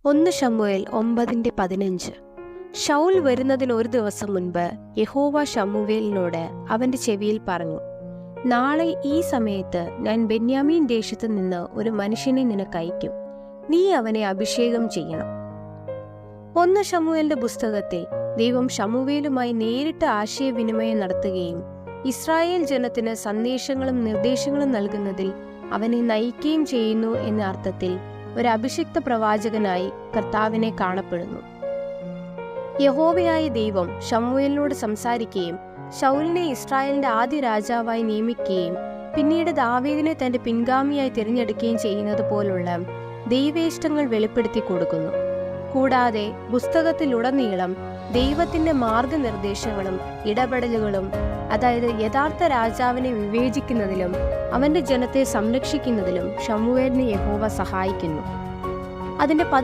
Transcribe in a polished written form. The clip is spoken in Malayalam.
1 ശമൂവേൽ 9:15. ശൗൽ വരുന്നതിന് ഒരു ദിവസം മുൻപ് യഹോവ ശമൂവേലിനോട് അവന്റെ ചെവിയിൽ പറഞ്ഞു, നാളെ ഈ സമയത്ത് ഞാൻ ബെന്യാമീൻ ദേശത്തു നിന്ന് ഒരു മനുഷ്യനെ നിനക്കയക്കും, നീ അവനെ അഭിഷേകം ചെയ്യണം. 1 ശമൂവേലിന്റെ പുസ്തകത്തിൽ ദൈവം ശമൂവേലുമായി നേരിട്ട് ആശയവിനിമയം നടത്തുകയും ഇസ്രായേൽ ജനത്തിന് സന്ദേശങ്ങളും നിർദ്ദേശങ്ങളും നൽകുന്നതിൽ അവനെ നയിക്കുകയും ചെയ്യുന്നു എന്ന അർത്ഥത്തിൽ ഒരു അഭിഷിക്ത പ്രവാചകനായി കർത്താവിനെ കാണപ്പെടുന്നു. യഹോവയായ ദൈവം ശമൂവേലിനോട് സംസാരിക്കുകയും ശൗലിനെ ഇസ്രായേലിന്റെ ആദ്യ രാജാവായി നിയമിക്കുകയും പിന്നീട് ദാവീദിനെ തന്റെ പിൻഗാമിയായി തിരഞ്ഞെടുക്കുകയും ചെയ്യുന്നത് പോലുള്ള ദൈവേഷ്ടങ്ങൾ വെളിപ്പെടുത്തി കൊടുക്കുന്നു. കൂടാതെ പുസ്തകത്തിലുടനീളം ദൈവത്തിന്റെ മാർഗനിർദ്ദേശങ്ങളും ഇടപെടലുകളും, അതായത് യഥാർത്ഥ രാജാവിനെ വിവേചിക്കുന്നതിലും അവന്റെ ജനത്തെ സംരക്ഷിക്കുന്നതിലും ശമൂവേലിനെ യഹോവ സഹായിക്കുന്നു. അതിന്റെ